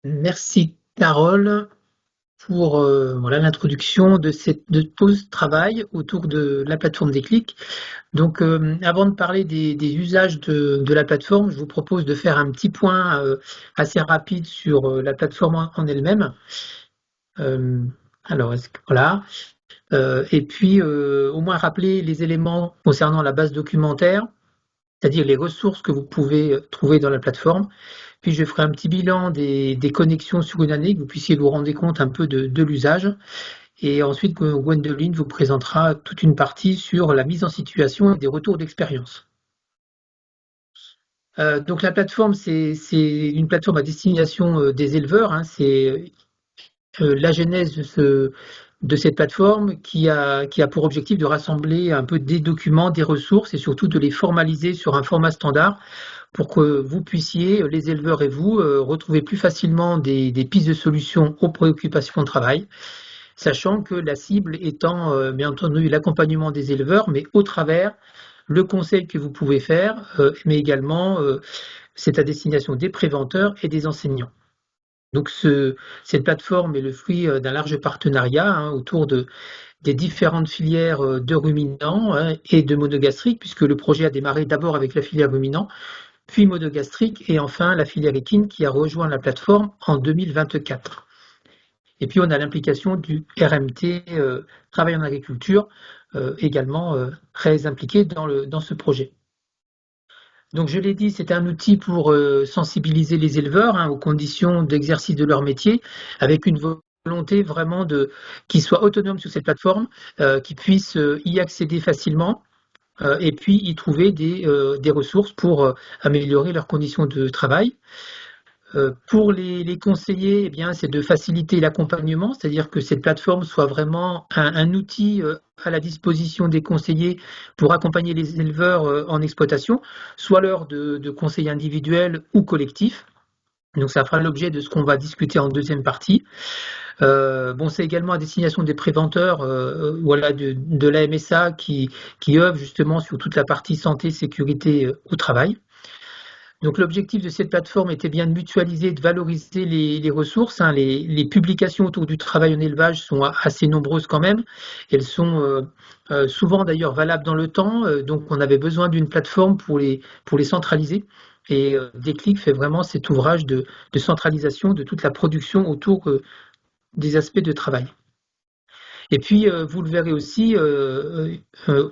Merci Carole pour voilà l'introduction de cette pause travail autour de la plateforme Déclic. Donc avant de parler des usages de la plateforme, je vous propose de faire un petit point assez rapide sur la plateforme en elle-même. Euh, alors voilà. Et puis au moins rappeler les éléments concernant la base documentaire, c'est-à-dire les ressources que vous pouvez trouver dans la plateforme. Puis je ferai un petit bilan des connexions sur une année, que vous puissiez vous rendre compte un peu de l'usage. Et ensuite, Gwendoline vous présentera toute une partie sur la mise en situation et des retours d'expérience. Donc la plateforme, c'est une plateforme à destination des éleveurs. Hein. C'est la genèse de cette plateforme qui a pour objectif de rassembler un peu des documents, des ressources et surtout de les formaliser sur un format standard pour que vous puissiez, les éleveurs et vous, retrouver plus facilement des pistes de solutions aux préoccupations de travail, sachant que la cible étant bien entendu l'accompagnement des éleveurs, mais au travers le conseil que vous pouvez faire, mais également c'est à destination des préventeurs et des enseignants. Donc cette plateforme est le fruit d'un large partenariat autour des différentes filières de ruminants et de monogastriques, puisque le projet a démarré d'abord avec la filière ruminant, puis monogastrique et enfin la filière équine qui a rejoint la plateforme en 2024. Et puis on a l'implication du RMT, Travail en agriculture, également très impliqué dans ce projet. Donc je l'ai dit, c'est un outil pour sensibiliser les éleveurs aux conditions d'exercice de leur métier, avec une volonté vraiment qu'ils soient autonomes sur cette plateforme, qu'ils puissent y accéder facilement, et puis y trouver des ressources pour améliorer leurs conditions de travail. Pour les conseillers, eh bien, c'est de faciliter l'accompagnement, c'est-à-dire que cette plateforme soit vraiment un outil à la disposition des conseillers pour accompagner les éleveurs en exploitation, soit lors de conseils individuels ou collectifs. Donc ça fera l'objet de ce qu'on va discuter en deuxième partie. Bon, c'est également à destination des préventeurs, voilà, de la MSA qui œuvre justement sur toute la partie santé, sécurité au travail. Donc l'objectif de cette plateforme était bien de mutualiser, de valoriser les ressources. Les publications autour du travail en élevage sont assez nombreuses quand même. Elles sont souvent d'ailleurs valables dans le temps. Donc on avait besoin d'une plateforme pour les centraliser. Et Déclic fait vraiment cet ouvrage de centralisation de toute la production autour des aspects de travail. Et puis, vous le verrez aussi,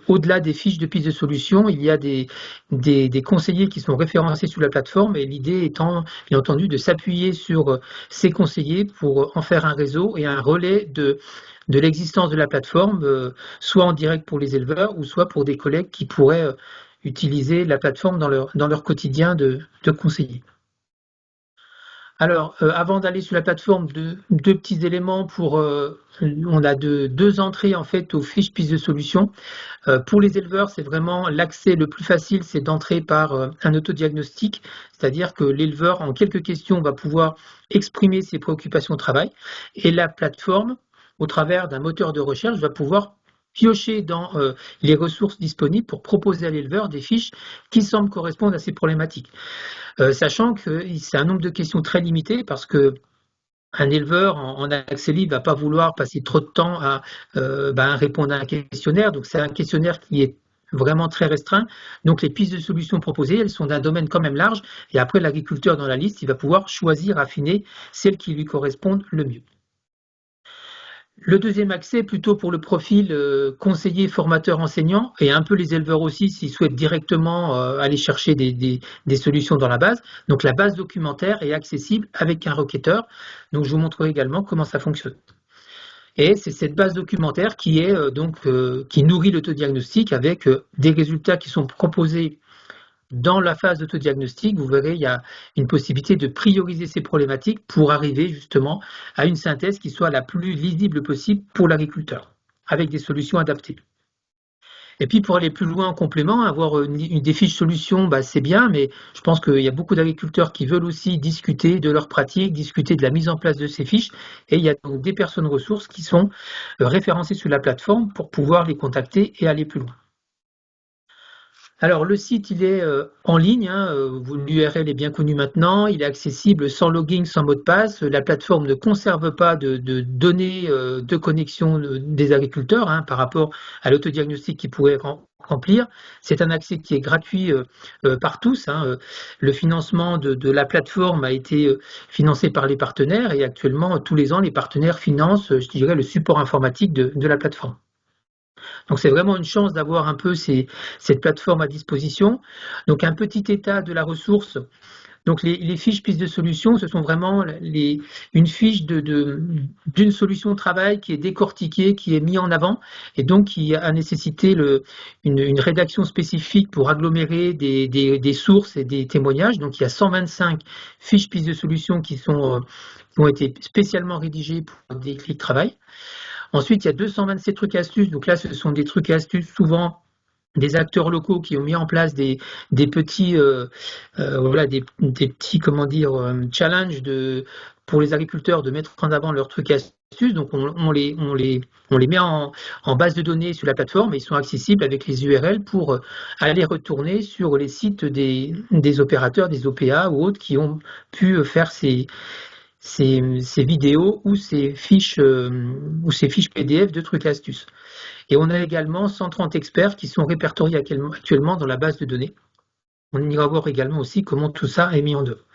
au-delà des fiches de pistes de solutions, il y a des conseillers qui sont référencés sur la plateforme et l'idée étant, bien entendu, de s'appuyer sur ces conseillers pour en faire un réseau et un relais de l'existence de la plateforme, soit en direct pour les éleveurs ou soit pour des collègues qui pourraient utiliser la plateforme dans leur quotidien de conseiller. Alors, avant d'aller sur la plateforme, deux petits éléments on a deux entrées en fait aux fiches pistes de solutions. Pour les éleveurs, c'est vraiment l'accès le plus facile, c'est d'entrer par un autodiagnostic, c'est-à-dire que l'éleveur, en quelques questions, va pouvoir exprimer ses préoccupations de travail et la plateforme, au travers d'un moteur de recherche, va pouvoir piocher dans les ressources disponibles pour proposer à l'éleveur des fiches qui semblent correspondre à ses problématiques. Sachant que c'est un nombre de questions très limité parce que un éleveur en accès libre ne va pas vouloir passer trop de temps à répondre à un questionnaire. Donc c'est un questionnaire qui est vraiment très restreint. Donc les pistes de solutions proposées, elles sont d'un domaine quand même large. Et après, l'agriculteur dans la liste, il va pouvoir choisir, affiner celles qui lui correspondent le mieux. Le deuxième accès est plutôt pour le profil conseiller, formateur, enseignant, et un peu les éleveurs aussi s'ils souhaitent directement aller chercher des solutions dans la base. Donc la base documentaire est accessible avec un requêteur. Donc je vous montrerai également comment ça fonctionne. Et c'est cette base documentaire qui est qui nourrit l'autodiagnostic avec des résultats qui sont proposés dans la phase d'autodiagnostic. Vous verrez, il y a une possibilité de prioriser ces problématiques pour arriver justement à une synthèse qui soit la plus lisible possible pour l'agriculteur, avec des solutions adaptées. Et puis pour aller plus loin en complément, avoir des fiches solutions, c'est bien, mais je pense qu'il y a beaucoup d'agriculteurs qui veulent aussi discuter de leurs pratiques, discuter de la mise en place de ces fiches, et il y a donc des personnes ressources qui sont référencées sur la plateforme pour pouvoir les contacter et aller plus loin. Alors, le site, il est en ligne, hein, l'URL est bien connu maintenant, il est accessible sans login, sans mot de passe. La plateforme ne conserve pas de données de connexion des agriculteurs hein, par rapport à l'autodiagnostic qu'ils pourraient remplir. C'est un accès qui est gratuit par tous. Hein. Le financement de la plateforme a été financé par les partenaires et actuellement, tous les ans, les partenaires financent, je dirais, le support informatique de la plateforme. Donc c'est vraiment une chance d'avoir un peu cette plateforme à disposition. Donc un petit état de la ressource. Donc les fiches pistes de solutions, ce sont vraiment une fiche d'une solution de travail qui est décortiquée, qui est mise en avant et donc qui a nécessité une rédaction spécifique pour agglomérer des sources et des témoignages. Donc il y a 125 fiches pistes de solutions qui ont été spécialement rédigées pour des clics de travail. Ensuite, il y a 227 trucs et astuces. Donc là, ce sont des trucs et astuces souvent des acteurs locaux qui ont mis en place des petits, voilà, des petits, comment dire, challenges pour les agriculteurs de mettre en avant leurs trucs et astuces. Donc on les met en base de données sur la plateforme et ils sont accessibles avec les URL pour aller retourner sur les sites des opérateurs, des OPA ou autres qui ont pu faire ces vidéos ou ces fiches PDF de trucs et astuces. Et on a également 130 experts qui sont répertoriés actuellement dans la base de données. On ira voir également aussi comment tout ça est mis en œuvre.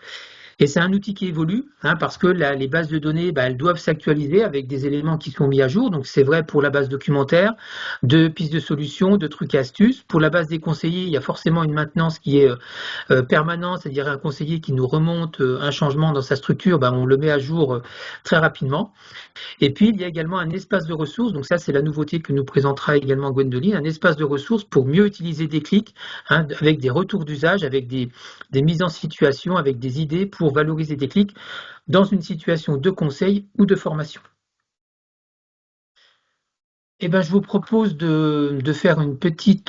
Et c'est un outil qui évolue, hein, parce que les bases de données, elles doivent s'actualiser avec des éléments qui sont mis à jour. Donc c'est vrai pour la base documentaire, de pistes de solutions, de trucs et astuces. Pour la base des conseillers, il y a forcément une maintenance qui est permanente, c'est-à-dire un conseiller qui nous remonte un changement dans sa structure, on le met à jour très rapidement. Et puis, il y a également un espace de ressources, donc ça c'est la nouveauté que nous présentera également Gwendoline, un espace de ressources pour mieux utiliser des clics, hein, avec des retours d'usage, avec des mises en situation, avec des idées pour valoriser des clics dans une situation de conseil ou de formation. Je vous propose de faire un petit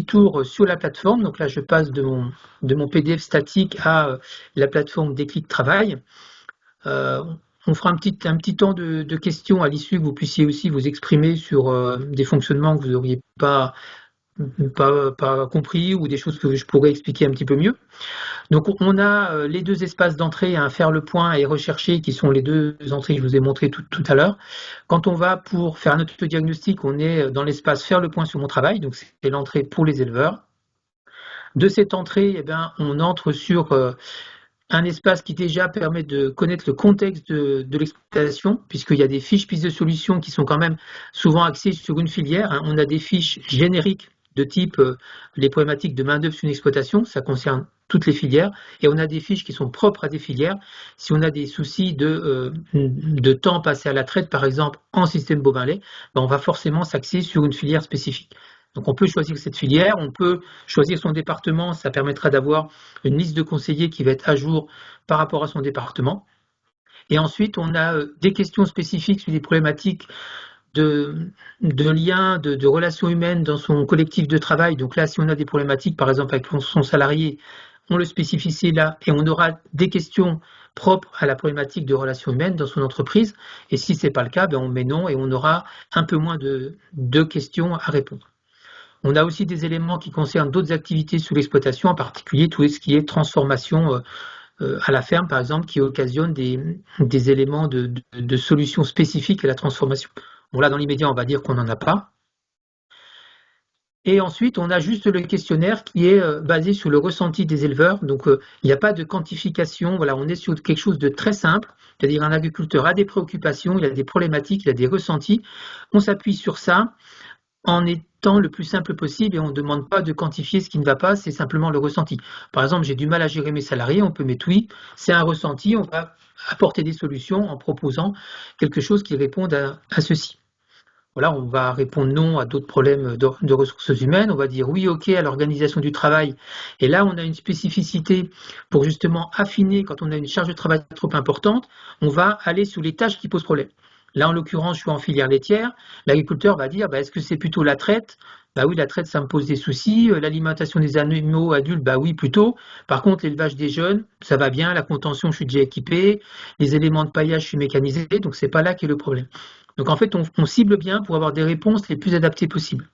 tour sur la plateforme. Donc là, je passe de mon PDF statique à la plateforme Déclic Travail. On fera un petit temps de questions à l'issue, que vous puissiez aussi vous exprimer sur des fonctionnements que vous n'auriez pas compris ou des choses que je pourrais expliquer un petit peu mieux. Donc on a les deux espaces d'entrée, hein, faire le point et rechercher, qui sont les deux entrées que je vous ai montrées tout à l'heure. Quand on va pour faire notre diagnostic, on est dans l'espace faire le point sur mon travail, donc c'est l'entrée pour les éleveurs. De cette entrée, on entre sur un espace qui déjà permet de connaître le contexte de l'exploitation, puisqu'il y a des fiches pistes de solutions qui sont quand même souvent axées sur une filière. Hein. On a des fiches génériques de type les problématiques de main-d'œuvre sur une exploitation, ça concerne toutes les filières, et on a des fiches qui sont propres à des filières. Si on a des soucis de temps passé à la traite, par exemple en système bovin-lait, on va forcément s'axer sur une filière spécifique. Donc on peut choisir cette filière, on peut choisir son département, ça permettra d'avoir une liste de conseillers qui va être à jour par rapport à son département. Et ensuite, on a des questions spécifiques sur des problématiques de liens, de relations humaines dans son collectif de travail. Donc là, si on a des problématiques, par exemple avec son salarié, on le spécifie là et on aura des questions propres à la problématique de relations humaines dans son entreprise. Et si ce n'est pas le cas, on met non et on aura un peu moins de questions à répondre. On a aussi des éléments qui concernent d'autres activités sous l'exploitation, en particulier tout ce qui est transformation à la ferme, par exemple, qui occasionne des éléments de solutions spécifiques à la transformation. Bon, là, dans l'immédiat, on va dire qu'on n'en a pas. Et ensuite, on a juste le questionnaire qui est basé sur le ressenti des éleveurs. Donc, il n'y a pas de quantification. Voilà, on est sur quelque chose de très simple. C'est-à-dire un agriculteur a des préoccupations, il a des problématiques, il a des ressentis. On s'appuie sur ça en étant le plus simple possible et on ne demande pas de quantifier ce qui ne va pas, c'est simplement le ressenti. Par exemple, j'ai du mal à gérer mes salariés, on peut mettre oui, c'est un ressenti, on va apporter des solutions en proposant quelque chose qui réponde à ceci. Voilà, on va répondre non à d'autres problèmes de ressources humaines, on va dire oui, ok à l'organisation du travail. Et là, on a une spécificité pour justement affiner quand on a une charge de travail trop importante, on va aller sur les tâches qui posent problème. Là, en l'occurrence, je suis en filière laitière. L'agriculteur va dire, est-ce que c'est plutôt la traite? Oui, la traite, ça me pose des soucis. L'alimentation des animaux adultes, oui, plutôt. Par contre, l'élevage des jeunes, ça va bien. La contention, je suis déjà équipé. Les éléments de paillage, je suis mécanisé. Donc, c'est pas là qu'est le problème. Donc, en fait, on cible bien pour avoir des réponses les plus adaptées possibles.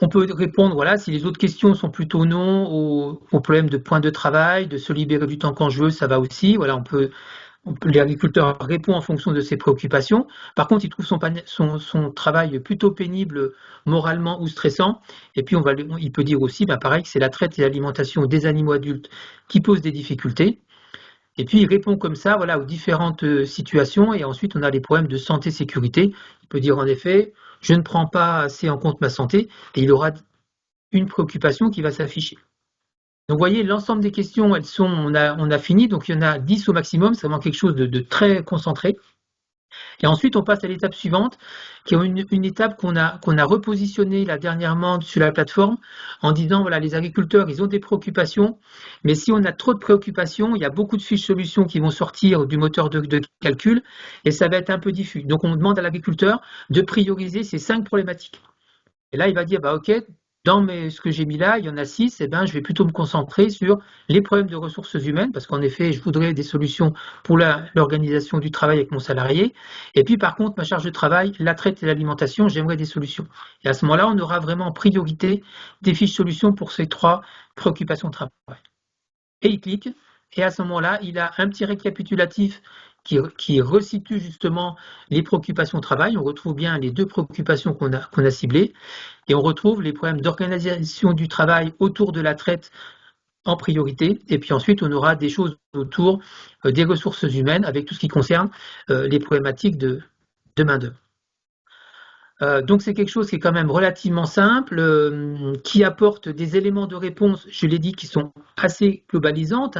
On peut répondre, voilà, si les autres questions sont plutôt non, au problème de point de travail, de se libérer du temps quand je veux, ça va aussi. Voilà, l'agriculteur répond en fonction de ses préoccupations. Par contre, il trouve son travail plutôt pénible moralement ou stressant. Et puis, il peut dire aussi, ben, pareil, que c'est la traite et l'alimentation des animaux adultes qui posent des difficultés. Et puis, il répond comme ça, voilà, aux différentes situations. Et ensuite, on a les problèmes de santé-sécurité. Il peut dire, en effet, je ne prends pas assez en compte ma santé. Et il aura une préoccupation qui va s'afficher. Donc, vous voyez, l'ensemble des questions, on a fini. Donc, il y en a 10 au maximum. C'est vraiment quelque chose de très concentré. Et ensuite, on passe à l'étape suivante, qui est une étape qu'on a repositionnée là dernièrement sur la plateforme, en disant, voilà, les agriculteurs, ils ont des préoccupations, mais si on a trop de préoccupations, il y a beaucoup de fiches solutions qui vont sortir du moteur de calcul, et ça va être un peu diffus. Donc, on demande à l'agriculteur de prioriser ces 5 problématiques. Et là, il va dire, bah, OK, ce que j'ai mis là, il y en a 6, et ben, je vais plutôt me concentrer sur les problèmes de ressources humaines, parce qu'en effet, je voudrais des solutions pour l'organisation du travail avec mon salarié. Et puis, par contre, ma charge de travail, la traite et l'alimentation, j'aimerais des solutions. Et à ce moment-là, on aura vraiment en priorité des fiches solutions pour ces 3 préoccupations de travail. Et il clique, et à ce moment-là, il a un petit récapitulatif qui resitue justement les préoccupations au travail. On retrouve bien les 2 préoccupations qu'on a ciblées, et on retrouve les problèmes d'organisation du travail autour de la traite en priorité, et puis ensuite on aura des choses autour des ressources humaines avec tout ce qui concerne les problématiques de main-d'œuvre. Donc c'est quelque chose qui est quand même relativement simple, qui apporte des éléments de réponse, je l'ai dit, qui sont assez globalisantes.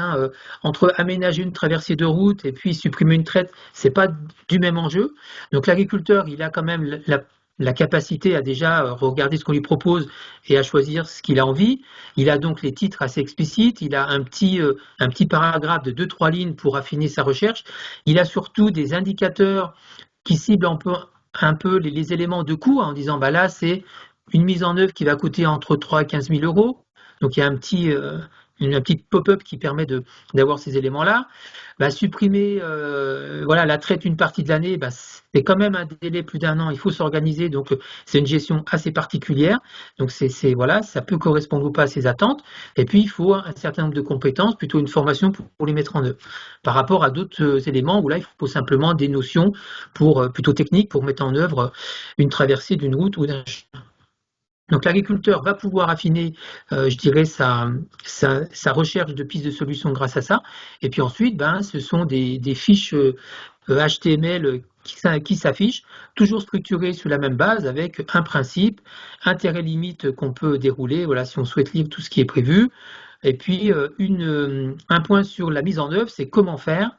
Entre aménager une traversée de route et puis supprimer une traite, c'est pas du même enjeu. Donc l'agriculteur, il a quand même la capacité à déjà regarder ce qu'on lui propose et à choisir ce qu'il a envie. Il a donc les titres assez explicites, il a un petit paragraphe de 2-3 lignes pour affiner sa recherche. Il a surtout des indicateurs qui ciblent un peu les éléments de coût, en disant, bah là, c'est une mise en œuvre qui va coûter entre 3 et 15 000 euros. Donc, il y a un petit pop-up qui permet d'avoir ces éléments-là. Bah, supprimer voilà, la traite une partie de l'année, bah, c'est quand même un délai plus d'1 an, il faut s'organiser, donc c'est une gestion assez particulière. Donc, voilà, ça peut correspondre ou pas à ses attentes. Et puis, il faut un certain nombre de compétences, plutôt une formation pour les mettre en œuvre. Par rapport à d'autres éléments où là, il faut simplement des notions plutôt techniques pour mettre en œuvre une traversée d'une route ou d'un chemin. Donc l'agriculteur va pouvoir affiner, je dirais, sa recherche de pistes de solutions grâce à ça. Et puis ensuite, ce sont des fiches HTML qui s'affichent, toujours structurées sur la même base, avec un principe, intérêt limite qu'on peut dérouler, voilà, si on souhaite lire tout ce qui est prévu. Et puis un point sur la mise en œuvre, c'est comment faire.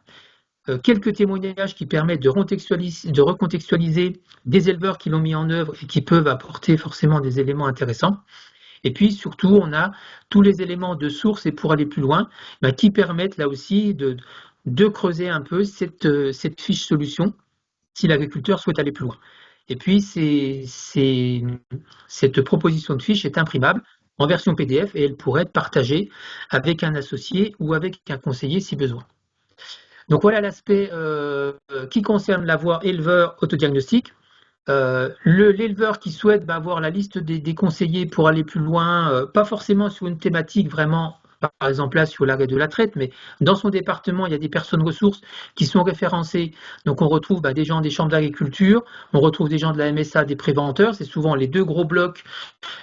Quelques témoignages qui permettent de recontextualiser des éleveurs qui l'ont mis en œuvre et qui peuvent apporter forcément des éléments intéressants. Et puis surtout, on a tous les éléments de source et pour aller plus loin, qui permettent là aussi de creuser un peu cette fiche solution si l'agriculteur souhaite aller plus loin. Et puis cette proposition de fiche est imprimable en version PDF et elle pourrait être partagée avec un associé ou avec un conseiller si besoin. Donc voilà l'aspect qui concerne la voie éleveur autodiagnostic. L'éleveur qui souhaite avoir la liste des conseillers pour aller plus loin, pas forcément sur une thématique vraiment, par exemple là sur l'arrêt de la traite, mais dans son département, il y a des personnes ressources qui sont référencées. Donc on retrouve des gens des chambres d'agriculture, on retrouve des gens de la MSA, des préventeurs, c'est souvent les 2 gros blocs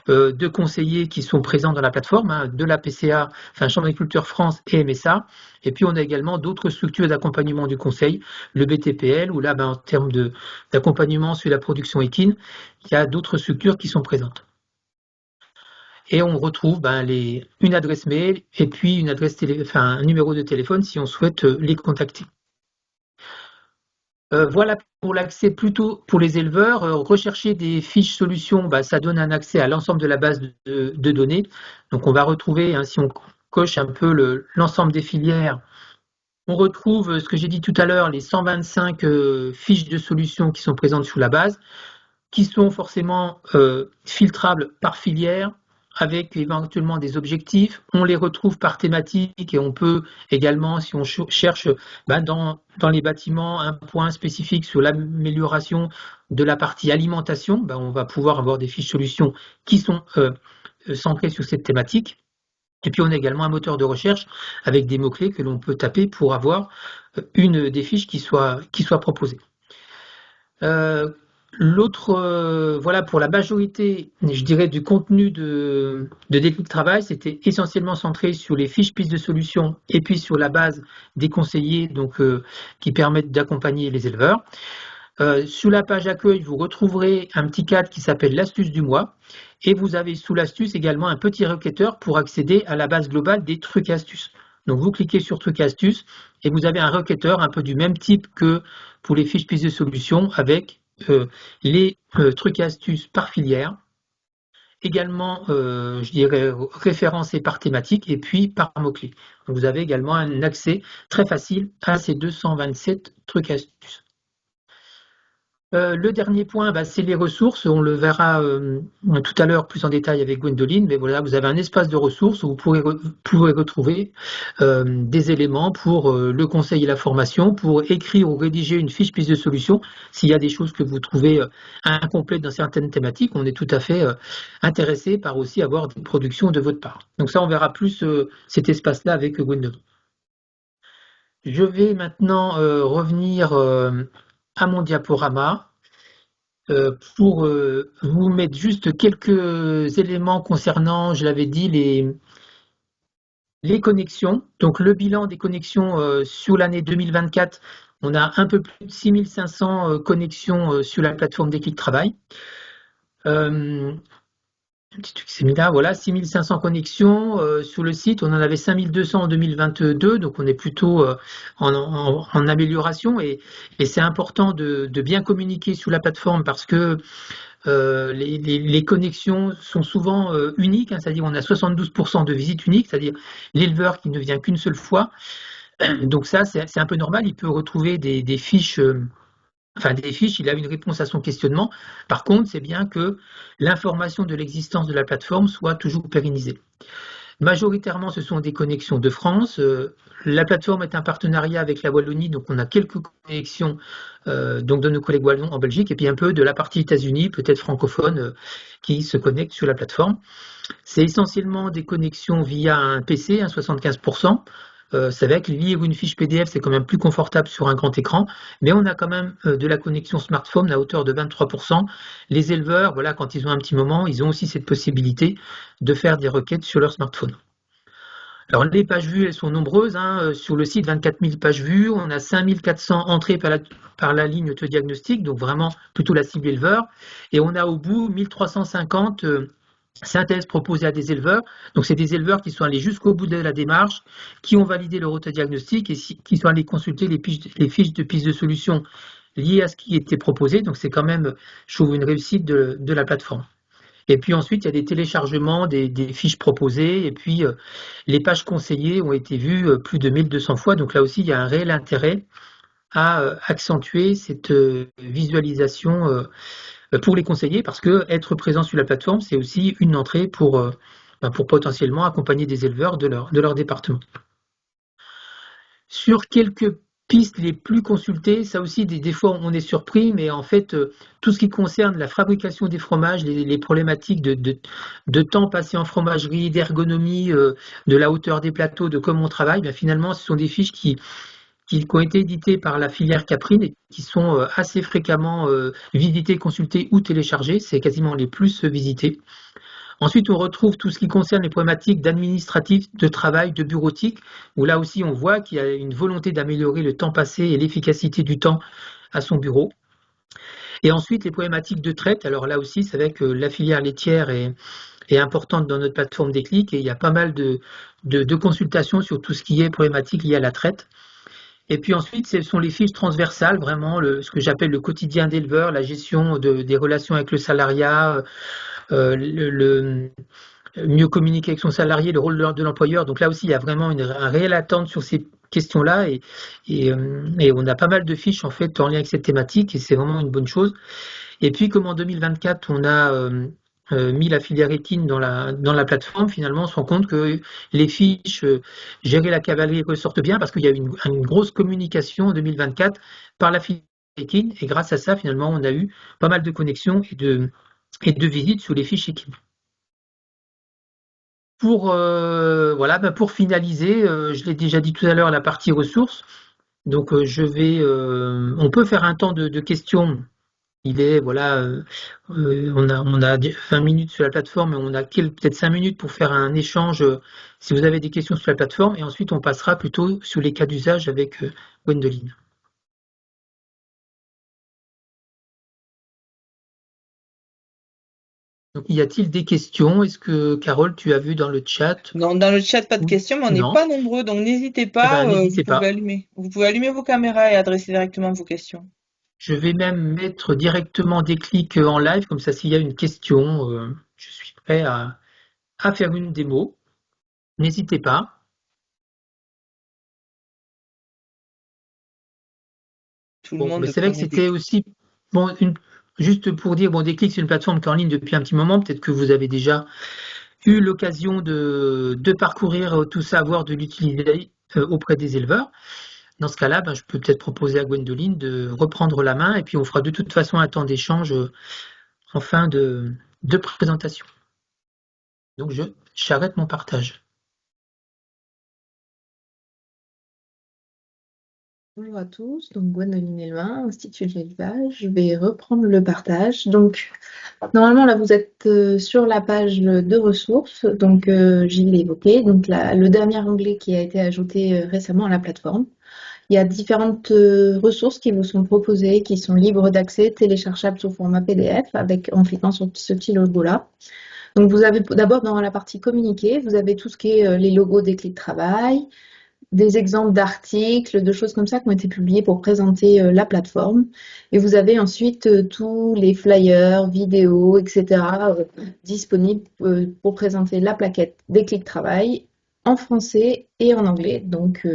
de conseillers qui sont présents dans la plateforme, de la PCA, enfin Chambre d'agriculture France et MSA. Et puis on a également d'autres structures d'accompagnement du conseil, le BTPL, où là, en termes d'accompagnement sur la production équine, il y a d'autres structures qui sont présentes. Et on retrouve une adresse mail et puis un numéro de téléphone si on souhaite les contacter. Voilà pour l'accès plutôt pour les éleveurs. Rechercher des fiches solutions, ça donne un accès à l'ensemble de la base de données. Donc on va retrouver, si on coche un peu l'ensemble des filières, on retrouve ce que j'ai dit tout à l'heure, les 125 fiches de solutions qui sont présentes sous la base, qui sont forcément filtrables par filière, avec éventuellement des objectifs. On les retrouve par thématique et on peut également, si on cherche dans les bâtiments un point spécifique sur l'amélioration de la partie alimentation, on va pouvoir avoir des fiches solutions qui sont centrées sur cette thématique. Et puis on a également un moteur de recherche avec des mots-clés que l'on peut taper pour avoir une des fiches qui soit proposée. Voilà, pour la majorité, je dirais, du contenu de Déclic Travail, c'était essentiellement centré sur les fiches pistes de solutions et puis sur la base des conseillers qui permettent d'accompagner les éleveurs. Sur la page accueil, vous retrouverez un petit cadre qui s'appelle l'astuce du mois et vous avez sous l'astuce également un petit requêteur pour accéder à la base globale des trucs et astuces. Donc vous cliquez sur trucs et astuces et vous avez un requêteur un peu du même type que pour les fiches pistes de solutions avec les trucs et astuces par filière, également je dirais référencés par thématique et puis par mots-clés. Vous avez également un accès très facile à ces 227 trucs et astuces. Le dernier point, c'est les ressources. On le verra tout à l'heure plus en détail avec Gwendoline, mais voilà, vous avez un espace de ressources où vous pourrez retrouver des éléments pour le conseil et la formation, pour écrire ou rédiger une fiche piste de solution. S'il y a des choses que vous trouvez incomplètes dans certaines thématiques, on est tout à fait intéressé par aussi avoir des productions de votre part. Donc ça, on verra plus cet espace-là avec Gwendoline. Je vais maintenant revenir à mon diaporama pour vous mettre juste quelques éléments concernant, je l'avais dit, les connexions. Donc le bilan des connexions sur l'année 2024, on a un peu plus de 6500 connexions sur la plateforme Déclic Travail. Un petit truc qui s'est mis là, voilà, 6500 connexions sur le site, on en avait 5200 en 2022, donc on est plutôt en amélioration et c'est important de bien communiquer sur la plateforme parce que les connexions sont souvent uniques, c'est-à-dire on a 72% de visites uniques, c'est-à-dire l'éleveur qui ne vient qu'une seule fois. Donc ça, c'est un peu normal, il peut retrouver des fiches il a une réponse à son questionnement. Par contre, c'est bien que l'information de l'existence de la plateforme soit toujours pérennisée. Majoritairement, ce sont des connexions de France. La plateforme est un partenariat avec la Wallonie, donc on a quelques connexions donc de nos collègues wallons en Belgique, et puis un peu de la partie États-Unis, peut-être francophone, qui se connectent sur la plateforme. C'est essentiellement des connexions via un PC, 75%. C'est vrai que lire une fiche PDF, c'est quand même plus confortable sur un grand écran, mais on a quand même de la connexion smartphone à hauteur de 23%. Les éleveurs, voilà, quand ils ont un petit moment, ils ont aussi cette possibilité de faire des requêtes sur leur smartphone. Alors les pages vues, elles sont nombreuses. Sur le site, 24 000 pages vues. On a 5400 entrées par la ligne auto-diagnostic, donc vraiment plutôt la cible éleveur. Et on a au bout 1350 synthèses proposées à des éleveurs. Donc c'est des éleveurs qui sont allés jusqu'au bout de la démarche, qui ont validé leur autodiagnostic et qui sont allés consulter les fiches de piste de solution liées à ce qui était proposé. Donc c'est quand même, je trouve, une réussite de la plateforme. Et puis ensuite, il y a des téléchargements des fiches proposées et puis les pages conseillées ont été vues plus de 1200 fois. Donc là aussi, il y a un réel intérêt à accentuer cette visualisation pour les conseillers parce que être présent sur la plateforme, c'est aussi une entrée pour potentiellement accompagner des éleveurs de leur département. Sur quelques pistes les plus consultées, ça aussi des fois on est surpris, mais en fait tout ce qui concerne la fabrication des fromages, les problématiques de temps passé en fromagerie, d'ergonomie, de la hauteur des plateaux, de comment on travaille, finalement ce sont des fiches qui ont été éditées par la filière caprine et qui sont assez fréquemment visitées, consultées ou téléchargées, c'est quasiment les plus visités. Ensuite, on retrouve tout ce qui concerne les problématiques d'administratif, de travail, de bureautique, où là aussi on voit qu'il y a une volonté d'améliorer le temps passé et l'efficacité du temps à son bureau. Et ensuite, les problématiques de traite, alors là aussi, c'est vrai que la filière laitière est importante dans notre plateforme Déclic et il y a pas mal de consultations sur tout ce qui est problématique liée à la traite. Et puis ensuite, ce sont les fiches transversales, vraiment ce que j'appelle le quotidien d'éleveur, la gestion des relations avec le salariat, mieux communiquer avec son salarié, le rôle de l'employeur. Donc là aussi, il y a vraiment un réel attente sur ces questions-là et on a pas mal de fiches en fait en lien avec cette thématique et c'est vraiment une bonne chose. Et puis comme en 2024, on a mis la filière équine dans la plateforme, finalement, on se rend compte que les fiches gérer la cavalerie ressortent bien parce qu'il y a eu une grosse communication en 2024 par la filière équine et grâce à ça, finalement, on a eu pas mal de connexions et de visites sous les fiches équines. Voilà, pour finaliser, je l'ai déjà dit tout à l'heure, la partie ressources. Donc, on peut faire un temps de questions. Il est, voilà, on a 20 minutes sur la plateforme et on a peut-être 5 minutes pour faire un échange si vous avez des questions sur la plateforme. Et ensuite, on passera plutôt sur les cas d'usage avec Gwendoline. Donc, y a-t-il des questions? Est-ce que, Carole, tu as vu dans le chat? Non, dans le chat, pas de questions, mais on n'est Non? pas nombreux, donc n'hésitez Eh pas, ben, n'hésitez pas. vous pouvez allumer vos caméras et adresser directement vos questions. Je vais même mettre directement des clics en live, comme ça, s'il y a une question, je suis prêt à faire une démo. N'hésitez pas. Tout le Bon, mais monde c'est vrai que connaît des c'était clics. aussi bon, juste pour dire, bon, Déclic, c'est une plateforme qui est en ligne depuis un petit moment. Peut-être que vous avez déjà eu l'occasion de parcourir tout ça, voire de l'utiliser auprès des éleveurs. Dans ce cas-là, ben, je peux peut-être proposer à Gwendoline de reprendre la main et puis on fera de toute façon un temps d'échange en fin de présentation. Donc, j'arrête mon partage. Bonjour à tous, donc Gwendoline Elvin, Institut de l'élevage. Je vais reprendre le partage. Donc, normalement, là, vous êtes sur la page de ressources. Donc, j'y l'ai évoqué. Donc, le dernier onglet qui a été ajouté récemment à la plateforme. Il y a différentes ressources qui vous sont proposées, qui sont libres d'accès, téléchargeables sous format PDF, en cliquant sur ce petit logo-là. Donc, vous avez d'abord dans la partie communiquer, vous avez tout ce qui est les logos des clés de travail, des exemples d'articles, de choses comme ça qui ont été publiés pour présenter la plateforme. Et vous avez ensuite tous les flyers, vidéos, etc. Disponibles pour présenter la plaquette des clés de travail en français et en anglais. Donc,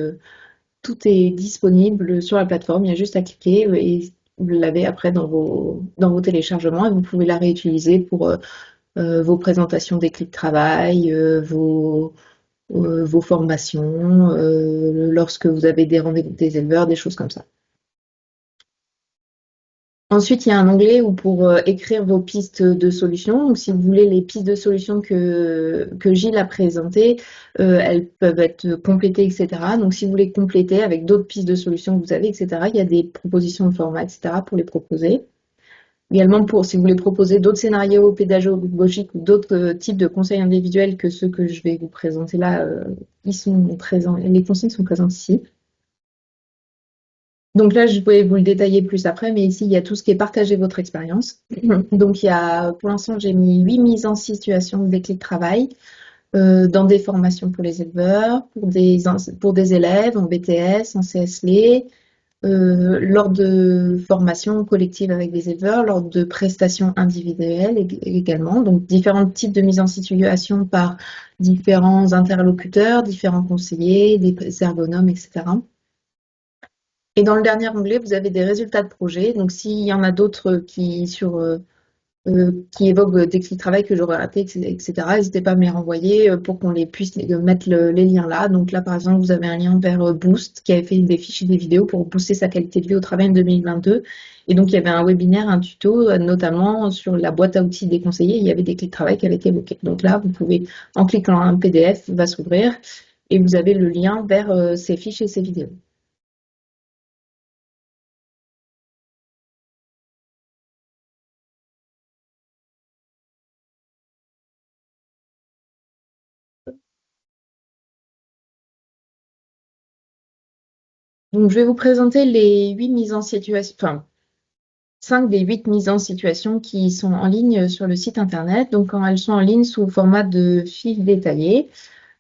tout est disponible sur la plateforme. Il y a juste à cliquer et vous l'avez après dans vos téléchargements et vous pouvez la réutiliser pour vos présentations des clés de travail, vos formations, lorsque vous avez des rendez-vous avec des éleveurs, des choses comme ça. Ensuite, il y a un onglet où pour écrire vos pistes de solutions. Donc, si vous voulez les pistes de solutions que Gilles a présentées, elles peuvent être complétées, etc. Donc, si vous voulez compléter avec d'autres pistes de solutions que vous avez, etc., il y a des propositions de format, etc., pour les proposer. Également, si vous voulez proposer d'autres scénarios pédagogiques ou d'autres types de conseils individuels que ceux que je vais vous présenter là, ils sont présents, les consignes sont présentes ici. Donc là, je vais vous le détailler plus après, mais ici, il y a tout ce qui est partager votre expérience. Donc, pour l'instant, j'ai mis 8 mises en situation des clés de travail dans des formations pour les éleveurs, pour des élèves en BTS, en CSLE, lors de formations collectives avec des éleveurs, lors de prestations individuelles également. Donc, différents types de mise en situation par différents interlocuteurs, différents conseillers, des ergonomes, etc. Et dans le dernier onglet, vous avez des résultats de projet. Donc, s'il y en a d'autres qui évoquent des clés de travail que j'aurais raté, etc., n'hésitez pas à me les renvoyer pour qu'on les puisse mettre les liens là. Donc là, par exemple, vous avez un lien vers Boost qui avait fait des fiches et des vidéos pour booster sa qualité de vie au travail en 2022. Et donc, il y avait un webinaire, un tuto, notamment sur la boîte à outils des conseillers. Il y avait des clés de travail qui avaient été évoquées. Donc là, vous pouvez, en cliquant un PDF, va s'ouvrir et vous avez le lien vers ces fiches et ces vidéos. Donc, je vais vous présenter les 8 mises en situation, enfin, 5 des 8 mises en situation qui sont en ligne sur le site internet. Donc, quand elles sont en ligne sous format de fiches détaillées,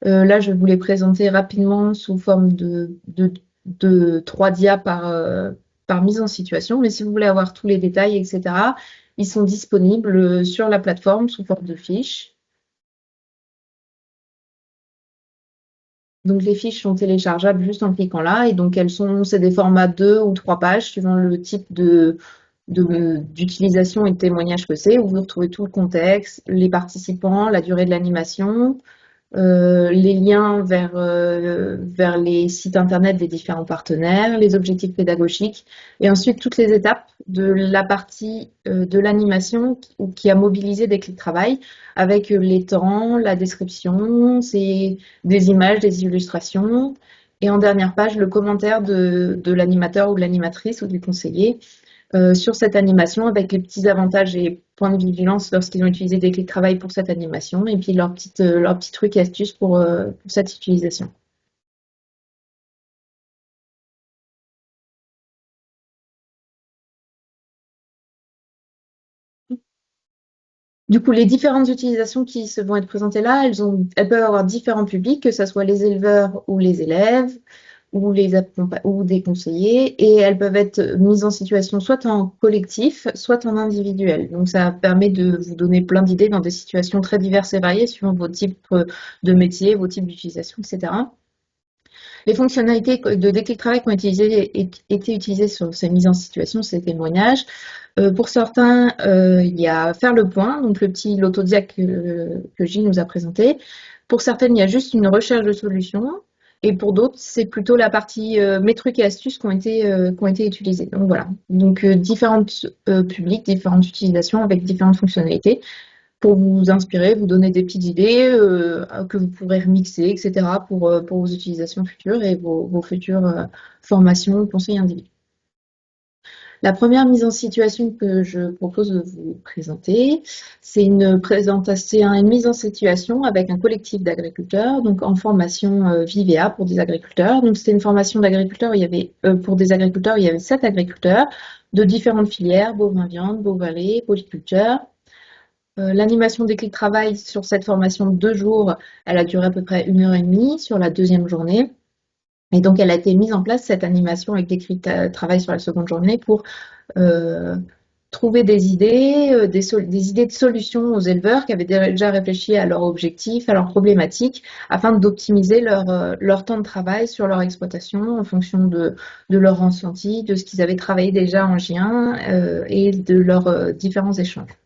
là, je vais vous les présenter rapidement sous forme de 3 dias par mise en situation. Mais si vous voulez avoir tous les détails, etc., ils sont disponibles sur la plateforme sous forme de fiches. Donc, les fiches sont téléchargeables juste en cliquant là. Et donc, c'est des formats 2 ou 3 pages suivant le type d'utilisation et de témoignage que c'est, où vous retrouvez tout le contexte, les participants, la durée de l'animation, les liens vers les sites internet des différents partenaires, les objectifs pédagogiques, et ensuite toutes les étapes de la partie de l'animation qui a mobilisé des clés de travail, avec les temps, la description, des images, des illustrations, et en dernière page, le commentaire de l'animateur ou de l'animatrice ou du conseiller sur cette animation avec les petits avantages et points de vigilance lorsqu'ils ont utilisé des clés de travail pour cette animation et puis leurs petits trucs et astuces pour cette utilisation. Du coup, les différentes utilisations qui se vont être présentées là, elles peuvent avoir différents publics, que ce soit les éleveurs ou les élèves, ou des conseillers, et elles peuvent être mises en situation soit en collectif, soit en individuel. Donc ça permet de vous donner plein d'idées dans des situations très diverses et variées suivant vos types de métiers, vos types d'utilisation, etc. Les fonctionnalités de déclic travail qui ont été utilisées sur ces mises en situation, ces témoignages. Pour certains, il y a faire le point, donc l'autodiac que Gilles nous a présenté. Pour certaines, il y a juste une recherche de solutions. Et pour d'autres, c'est plutôt la partie mes trucs et astuces qui ont été utilisés. Donc voilà. Donc différents publics, différentes utilisations avec différentes fonctionnalités pour vous inspirer, vous donner des petites idées que vous pourrez remixer, etc. pour vos utilisations futures et vos futures formations, conseils individuels. La première mise en situation que je propose de vous présenter, c'est une mise en situation avec un collectif d'agriculteurs, donc en formation Vivea pour des agriculteurs. Donc c'était une formation d'agriculteurs, pour des agriculteurs, il y avait 7 agriculteurs de différentes filières, bovin viande, bovin lait, polyculture. L'animation des clés de travail sur cette formation de 2 jours, elle a duré à peu près 1h30 sur la deuxième journée. Et donc, elle a été mise en place, cette animation avec des clés de travail sur la seconde journée pour trouver des idées, des idées de solutions aux éleveurs qui avaient déjà réfléchi à leurs objectifs, à leurs problématiques, afin d'optimiser leur temps de travail sur leur exploitation en fonction de leur ressenti, de ce qu'ils avaient travaillé déjà en J1 et de leurs différents échanges.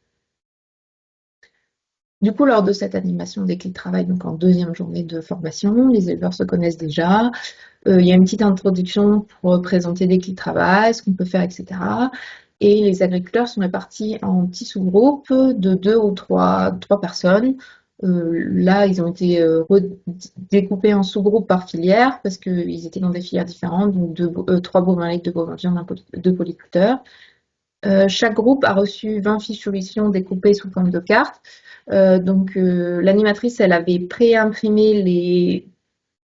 Du coup, lors de cette animation des clés de travail, donc en deuxième journée de formation, les éleveurs se connaissent déjà. Il y a une petite introduction pour présenter des clés de travail, ce qu'on peut faire, etc. Et les agriculteurs sont répartis en petits sous-groupes de 2 ou 3 personnes. Là, ils ont été découpés en sous-groupes par filière parce qu'ils étaient dans des filières différentes, donc 3 bovins laits, 2 bovins viande, 2 polyculteurs. Chaque groupe a reçu 20 fiches solutions découpées sous forme de cartes. Donc l'animatrice, elle avait pré-imprimé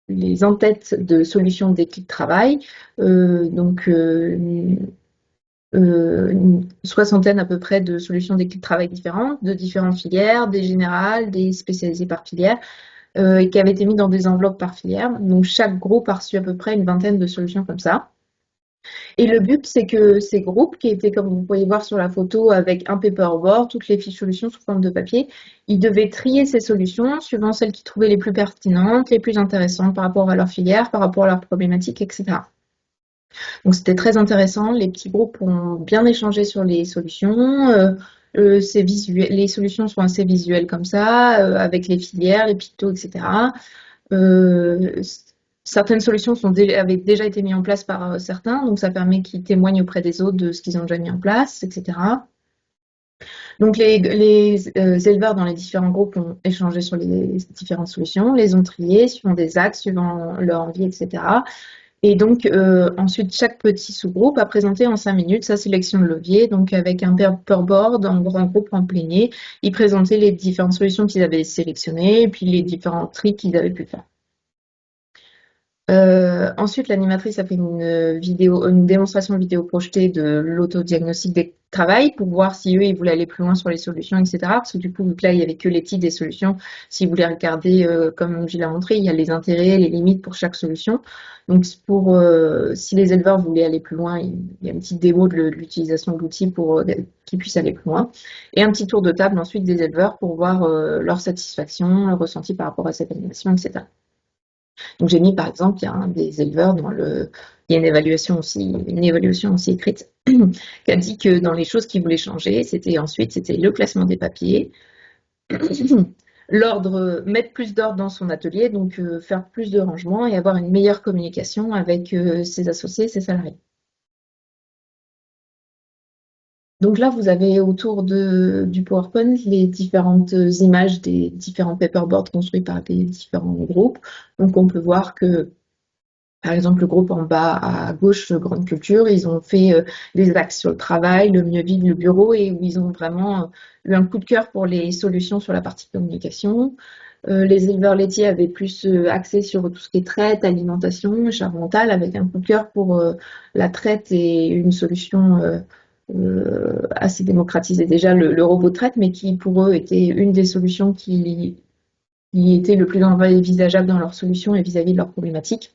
les en-têtes de solutions d'équipe de travail, une soixantaine à peu près de solutions d'équipe de travail différentes, de différentes filières, des générales, des spécialisées par filière, et qui avaient été mis dans des enveloppes par filière. Donc chaque groupe a reçu à peu près une vingtaine de solutions comme ça. Et le but, c'est que ces groupes, qui étaient, comme vous pouvez voir sur la photo, avec un paperboard, toutes les fiches solutions sous forme de papier, ils devaient trier ces solutions suivant celles qu'ils trouvaient les plus pertinentes, les plus intéressantes par rapport à leur filière, par rapport à leurs problématiques, etc. Donc c'était très intéressant. Les petits groupes ont bien échangé sur les solutions. Les solutions sont assez visuelles comme ça, avec les filières, les pictos, etc. Certaines solutions avaient déjà été mises en place par certains, donc ça permet qu'ils témoignent auprès des autres de ce qu'ils ont déjà mis en place, etc. Donc les éleveurs dans les différents groupes ont échangé sur les différentes solutions, les ont triées suivant des axes, suivant leur envie, etc. Et donc ensuite, chaque petit sous-groupe a présenté en 5 minutes sa sélection de levier, donc avec un paperboard en grand groupe en plénier. Ils présentaient les différentes solutions qu'ils avaient sélectionnées et puis les différents tris qu'ils avaient pu faire. Ensuite, l'animatrice a fait une démonstration vidéo projetée de l'autodiagnostic des travail pour voir si eux, ils voulaient aller plus loin sur les solutions, etc. Parce que du coup, vu que là, il n'y avait que les titres des solutions, s'ils voulaient regarder, comme Gilles a montré, il y a les intérêts, les limites pour chaque solution. Donc, si les éleveurs voulaient aller plus loin, il y a une petite démo de l'utilisation de l'outil pour qu'ils puissent aller plus loin. Et un petit tour de table ensuite des éleveurs pour voir leur satisfaction, leur ressenti par rapport à cette animation, etc. Donc j'ai mis par exemple, il y a un des éleveurs il y a une évaluation aussi écrite qui a dit que dans les choses qu'il voulait changer, c'était le classement des papiers, mettre plus d'ordre dans son atelier, donc faire plus de rangements et avoir une meilleure communication avec ses associés, ses salariés. Donc là, vous avez autour du PowerPoint les différentes images des différents paperboards construits par les différents groupes. Donc on peut voir que, par exemple, le groupe en bas à gauche, Grande Culture, ils ont fait des axes sur le travail, le mieux vivre, le bureau, et où ils ont vraiment eu un coup de cœur pour les solutions sur la partie communication. Les éleveurs laitiers avaient plus axé sur tout ce qui est traite, alimentation, charge mentale, avec un coup de cœur pour la traite et une solution assez démocratisée déjà, le robot de traite, mais qui pour eux était une des solutions qui était le plus envisageable dans leur solution et vis-à-vis de leurs problématiques.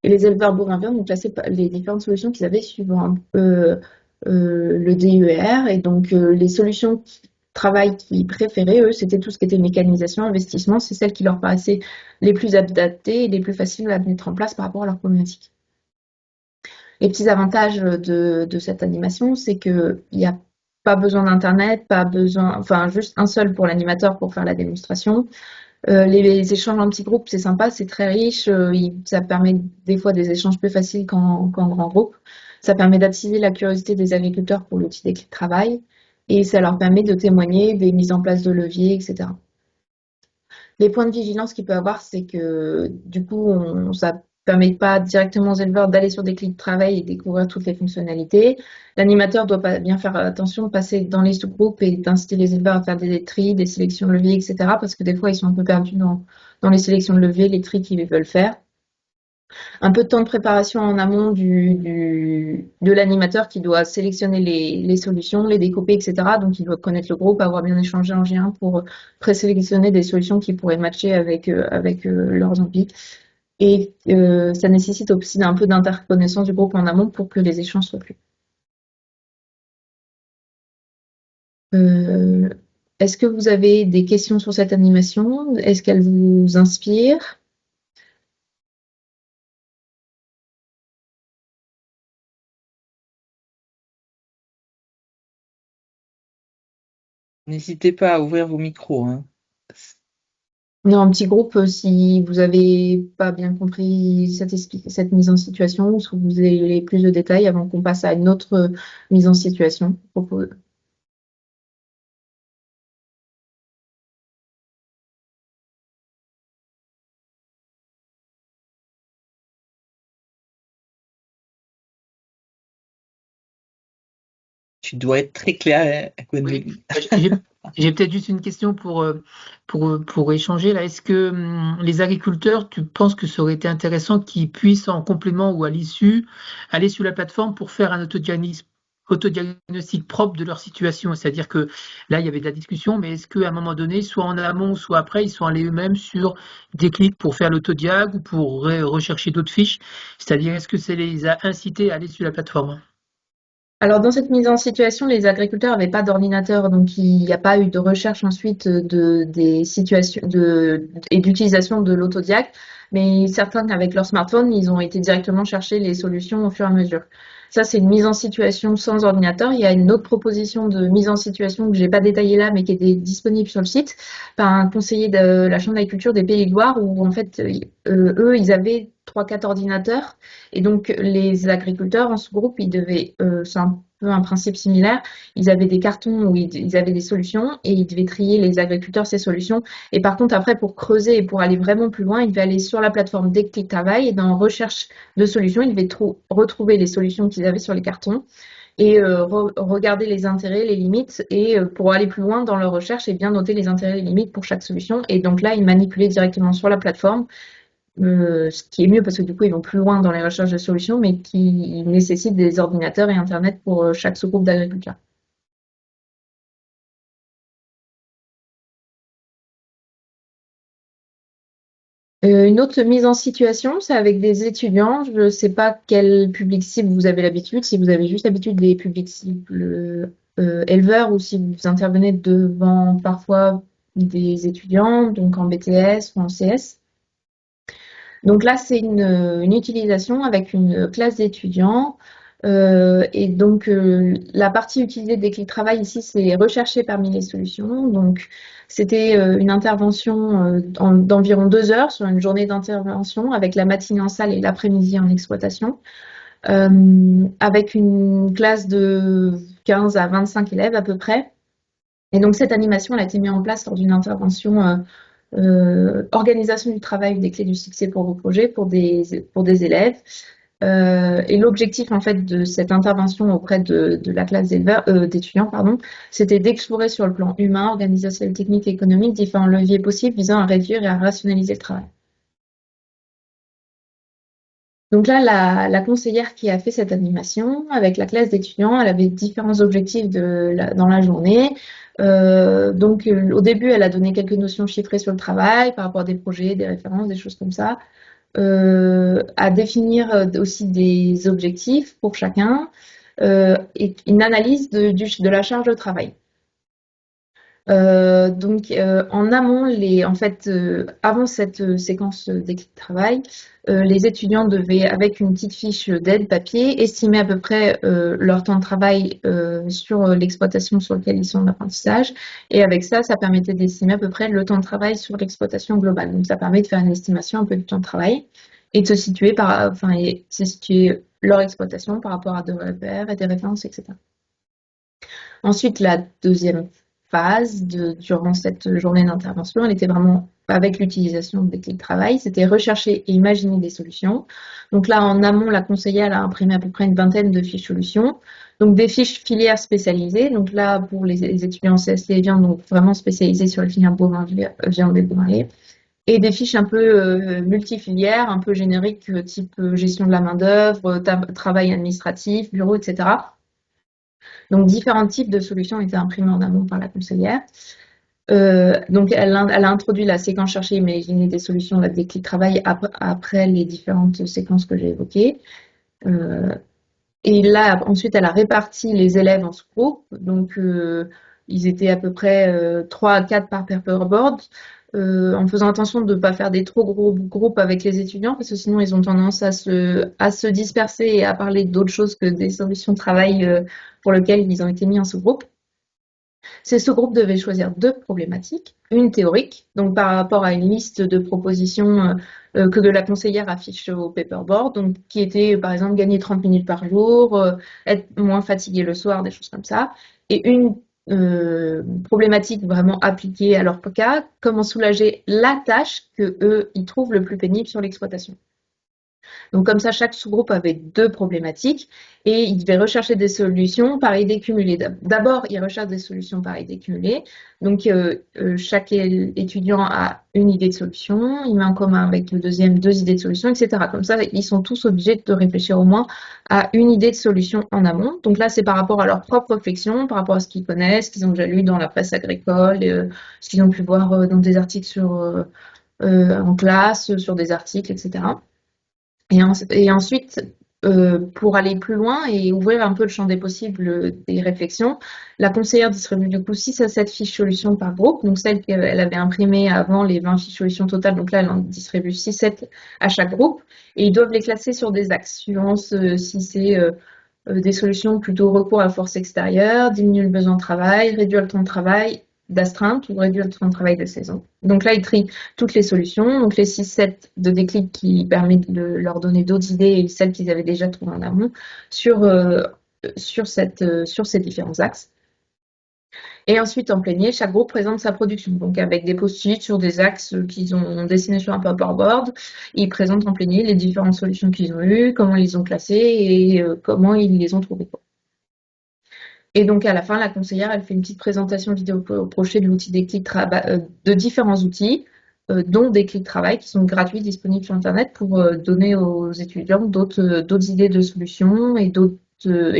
Et les éleveurs bovins-viande ont classé les différentes solutions qu'ils avaient suivant un peu le DER. Et donc, les solutions travail qu'ils préféraient, eux, c'était tout ce qui était mécanisation, investissement. C'est celles qui leur paraissaient les plus adaptées et les plus faciles à mettre en place par rapport à leurs problématiques. Les petits avantages de cette animation, c'est qu'il n'y a pas besoin d'internet, enfin juste un seul pour l'animateur pour faire la démonstration. Les échanges en petits groupes, c'est sympa, c'est très riche. Ça permet des fois des échanges plus faciles qu'en grand groupe. Ça permet d'attiser la curiosité des agriculteurs pour l'outil des clés de travail et ça leur permet de témoigner des mises en place de leviers, etc. Les points de vigilance qu'il peut avoir, c'est que du coup, ça permet pas directement aux éleveurs d'aller sur des clés de travail et découvrir toutes les fonctionnalités. L'animateur doit bien faire attention de passer dans les sous-groupes et d'inciter les éleveurs à faire des tris, des sélections de leviers, etc. Parce que des fois, ils sont un peu perdus dans les sélections de leviers, les tris qu'ils veulent faire. Un peu de temps de préparation en amont de l'animateur qui doit sélectionner les solutions, les découper, etc. Donc, il doit connaître le groupe, avoir bien échangé en G1 pour présélectionner des solutions qui pourraient matcher avec leurs envies. Et ça nécessite aussi un peu d'interconnaissance du groupe en amont pour que les échanges soient fluides. Est-ce que vous avez des questions sur cette animation? Est-ce qu'elle vous inspire? N'hésitez pas à ouvrir vos micros, hein. Non, un petit groupe, si vous n'avez pas bien compris cette mise en situation, ou si vous avez plus de détails avant qu'on passe à une autre mise en situation. Tu dois être très clair, Gwendoline. Oui, j'ai peut-être juste une question pour échanger là. Est-ce que les agriculteurs, tu penses que ça aurait été intéressant qu'ils puissent en complément ou à l'issue aller sur la plateforme pour faire un autodiagnostic propre de leur situation? C'est-à-dire que là, il y avait de la discussion, mais est-ce qu'à un moment donné, soit en amont, soit après, ils sont allés eux-mêmes sur des clics pour faire l'autodiag ou pour rechercher d'autres fiches? C'est-à-dire, est-ce que ça les a incités à aller sur la plateforme? Alors, dans cette mise en situation, les agriculteurs n'avaient pas d'ordinateur, donc il n'y a pas eu de recherche ensuite des situations et d'utilisation de l'autodiac, mais certains, avec leur smartphone, ils ont été directement chercher les solutions au fur et à mesure. Ça, c'est une mise en situation sans ordinateur. Il y a une autre proposition de mise en situation que j'ai pas détaillée là, mais qui était disponible sur le site par un conseiller de la Chambre d'agriculture des Pays de Loire, où en fait, eux, ils avaient 3-4 ordinateurs. Et donc, les agriculteurs en ce groupe, ils devaient, c'est un peu un principe similaire, ils avaient des cartons où ils avaient des solutions et ils devaient trier les agriculteurs ces solutions. Et par contre, après, pour creuser et pour aller vraiment plus loin, ils devaient aller sur la plateforme Déclic Travail et dans recherche de solutions, ils devaient retrouver les solutions qu'ils avaient sur les cartons et regarder les intérêts, les limites et pour aller plus loin dans leur recherche et bien noter les intérêts et les limites pour chaque solution. Et donc là, ils manipulaient directement sur la plateforme ce qui est mieux parce que du coup ils vont plus loin dans les recherches de solutions, mais qui nécessitent des ordinateurs et Internet pour chaque sous-groupe d'agriculteurs. Une autre mise en situation, c'est avec des étudiants. Je ne sais pas quel public cible vous avez l'habitude, si vous avez juste l'habitude des publics cibles éleveurs ou si vous intervenez devant parfois des étudiants, donc en BTS ou en CS. Donc là, c'est une utilisation avec une classe d'étudiants. Et donc, la partie utilisée des clés de travail ici, c'est rechercher parmi les solutions. Donc, c'était une intervention d'environ 2 heures sur une journée d'intervention avec la matinée en salle et l'après-midi en exploitation, avec une classe de 15 à 25 élèves à peu près. Et donc, cette animation elle a été mise en place lors d'une intervention organisation du travail des clés du succès pour vos projets pour des élèves. Et l'objectif en fait de cette intervention auprès de la classe d'étudiants, pardon, c'était d'explorer sur le plan humain, organisationnel, technique et économique différents leviers possibles visant à réduire et à rationaliser le travail. Donc là, la conseillère qui a fait cette animation avec la classe d'étudiants, elle avait différents objectifs dans la journée. Donc au début, elle a donné quelques notions chiffrées sur le travail par rapport à des projets, des références, des choses comme ça. À définir aussi des objectifs pour chacun et une analyse de la charge de travail. Donc en amont, avant cette séquence d'écrit de travail, les étudiants devaient, avec une petite fiche d'aide papier, estimer à peu près leur temps de travail sur l'exploitation sur laquelle ils sont en apprentissage. Et avec ça, ça permettait d'estimer à peu près le temps de travail sur l'exploitation globale. Donc ça permet de faire une estimation un peu du temps de travail et de se situer leur exploitation par rapport à des repères et des références, etc. Ensuite, la deuxième phase durant cette journée d'intervention, elle était vraiment avec l'utilisation des clés de travail, c'était rechercher et imaginer des solutions. Donc là, en amont, la conseillère a imprimé à peu près une vingtaine de fiches solutions. Donc des fiches filières spécialisées. Donc là, pour les étudiants en CST et viande, donc vraiment spécialisés sur les filières viande et bovin. Et des fiches un peu multifilières, un peu génériques, type gestion de la main-d'œuvre, travail administratif, bureau, etc. Donc, différents types de solutions étaient imprimées en amont par la conseillère. Donc, elle a introduit la séquence chercher, imaginer des solutions, des clés de travail après les différentes séquences que j'ai évoquées. Et là, ensuite, elle a réparti les élèves en sous-groupes. Donc, ils étaient à peu près 3 à 4 par paperboard, en faisant attention de ne pas faire des trop gros groupes avec les étudiants, parce que sinon, ils ont tendance à se disperser et à parler d'autres choses que des solutions de travail pour lesquelles ils ont été mis en sous-groupe. Ces sous-groupes devaient choisir 2 problématiques, une théorique, donc par rapport à une liste de propositions que de la conseillère affiche au paperboard, donc qui était par exemple gagner 30 minutes par jour, être moins fatigué le soir, des choses comme ça, et une problématique vraiment appliquée à leur cas, comment soulager la tâche que eux ils trouvent le plus pénible sur l'exploitation. Donc comme ça, chaque sous-groupe avait 2 problématiques et ils devaient rechercher des solutions par idée cumulée. D'abord, ils recherchent des solutions par idée cumulée. Donc chaque étudiant a une idée de solution, il met en commun avec le deuxième 2 idées de solution, etc. Comme ça, ils sont tous obligés de réfléchir au moins à une idée de solution en amont. Donc là, c'est par rapport à leur propre réflexion, par rapport à ce qu'ils connaissent, ce qu'ils ont déjà lu dans la presse agricole, ce qu'ils ont pu voir dans des articles en classe, sur des articles, etc. Et ensuite, pour aller plus loin et ouvrir un peu le champ des possibles des réflexions, la conseillère distribue du coup 6 à 7 fiches solutions par groupe. Donc celle qu'elle avait imprimées avant les 20 fiches solutions totales, donc là elle en distribue 6-7 à chaque groupe. Et ils doivent les classer sur des axes, suivant si c'est des solutions plutôt recours à force extérieure, diminuer le besoin de travail, réduire le temps de travail, d'astreinte ou réduire le temps de travail de saison. Donc là, ils trient toutes les solutions, donc les 6-7 de déclic qui permettent de leur donner d'autres idées et celles qu'ils avaient déjà trouvées en amont sur ces différents axes. Et ensuite, en plénier, chaque groupe présente sa production, donc avec des post-it sur des axes qu'ils ont dessinés sur un paperboard. Ils présentent en plénier les différentes solutions qu'ils ont eues, comment ils les ont classées et comment ils les ont trouvées. Et donc à la fin, la conseillère, elle fait une petite présentation vidéo projetée de l'outil des clics de différents outils, dont des clics de travail qui sont gratuits, disponibles sur Internet pour donner aux étudiants d'autres idées de solutions et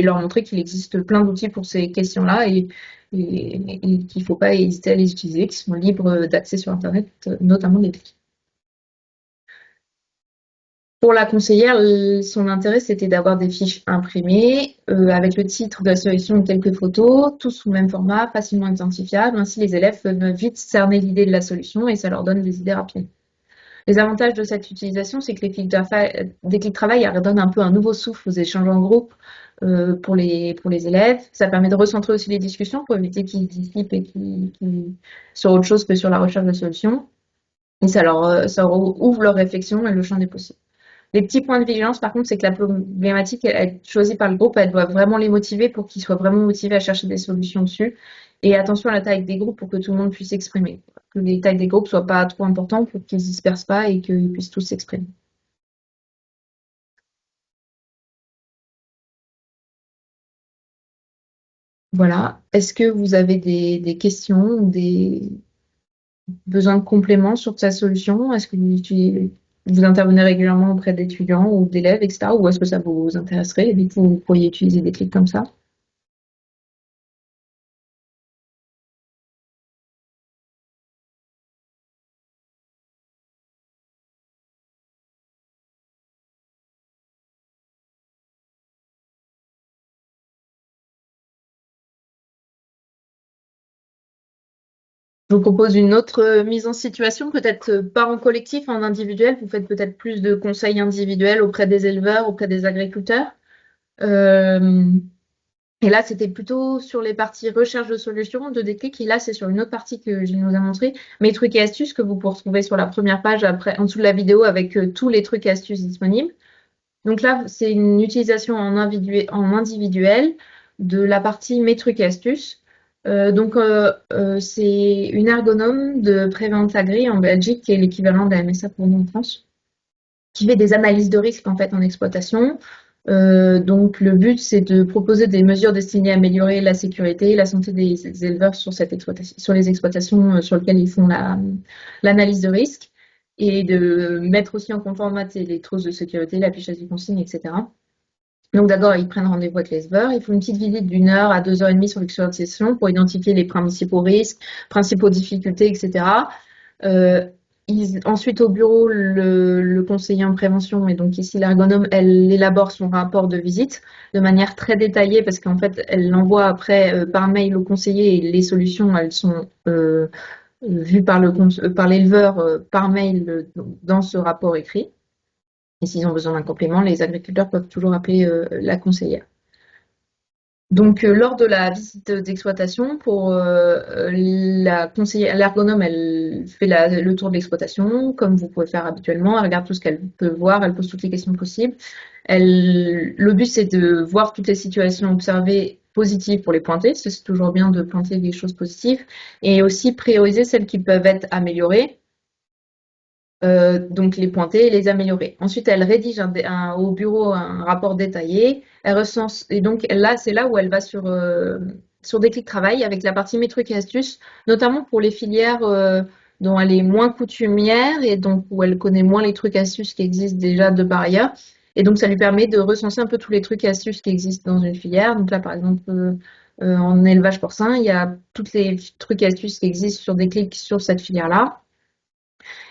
leur montrer qu'il existe plein d'outils pour ces questions-là et qu'il ne faut pas hésiter à les utiliser, qui sont libres d'accès sur Internet, notamment des clics. Pour la conseillère, son intérêt, c'était d'avoir des fiches imprimées avec le titre de la solution et quelques photos, tous sous le même format, facilement identifiables. Ainsi, les élèves peuvent vite cerner l'idée de la solution et ça leur donne des idées rapides. Les avantages de cette utilisation, c'est que des clics de travail redonnent un peu un nouveau souffle aux échanges en groupe pour les élèves. Ça permet de recentrer aussi les discussions pour éviter qu'ils se dissipent et sur autre chose que sur la recherche de solutions. Et ça leur ouvre leur réflexion et le champ des possibles. Les petits points de vigilance, par contre, c'est que la problématique, elle est choisie par le groupe, elle doit vraiment les motiver pour qu'ils soient vraiment motivés à chercher des solutions dessus. Et attention à la taille des groupes pour que tout le monde puisse s'exprimer. Que les tailles des groupes soient pas trop importantes pour qu'ils ne se dispersent pas et qu'ils puissent tous s'exprimer. Voilà. Est-ce que vous avez des questions ou des besoins de compléments sur cette solution? Est-ce que vous intervenez régulièrement auprès d'étudiants ou d'élèves, etc. Ou est-ce que ça vous intéresserait et du coup, vous pourriez utiliser des clics comme ça? Je vous propose une autre mise en situation, peut-être pas en collectif, en individuel. Vous faites peut-être plus de conseils individuels auprès des éleveurs, auprès des agriculteurs. Euh, et là, c'était plutôt sur les parties recherche de solutions, de déclic. Et là, c'est sur une autre partie que je nous ai montré, mes trucs et astuces que vous pouvez retrouver sur la première page, après, en dessous de la vidéo, avec tous les trucs et astuces disponibles. Donc là, c'est une utilisation en individuel de la partie mes trucs et astuces. C'est une ergonome de Prévente Agri en Belgique, qui est l'équivalent de la MSA pour nous en France, qui fait des analyses de risque en fait en exploitation. Donc le but, c'est de proposer des mesures destinées à améliorer la sécurité et la santé des éleveurs sur les exploitations sur lesquelles ils font l'analyse de risque et de mettre aussi en conformité les trousses de sécurité, l'affichage des consignes, etc. Donc d'abord, ils prennent rendez-vous avec les éleveurs. Ils font une petite visite d'1 heure à 2 heures et demie sur l'exploitation pour identifier les principaux risques, principaux difficultés, etc. Ensuite, au bureau, le conseiller en prévention, et donc ici l'ergonome, elle élabore son rapport de visite de manière très détaillée parce qu'en fait, elle l'envoie après par mail au conseiller et les solutions, elles sont vues par l'éleveur par mail dans ce rapport écrit. Et s'ils ont besoin d'un complément, les agriculteurs peuvent toujours appeler la conseillère. Donc, lors de la visite d'exploitation, pour la conseillère, l'ergonome, elle fait le tour de l'exploitation, comme vous pouvez faire habituellement. Elle regarde tout ce qu'elle peut voir, elle pose toutes les questions possibles. Le but, c'est de voir toutes les situations observées positives pour les pointer. C'est toujours bien de pointer des choses positives. Et aussi prioriser celles qui peuvent être améliorées. Donc les pointer et les améliorer. Ensuite, elle rédige au bureau un rapport détaillé. Elle recense et donc là, c'est là où elle va sur des clics travail avec la partie mes trucs et astuces, notamment pour les filières dont elle est moins coutumière et donc où elle connaît moins les trucs et astuces qui existent déjà de par ailleurs. Et donc ça lui permet de recenser un peu tous les trucs et astuces qui existent dans une filière. Donc là, par exemple, en élevage porcin, il y a tous les trucs et astuces qui existent sur des clics sur cette filière-là.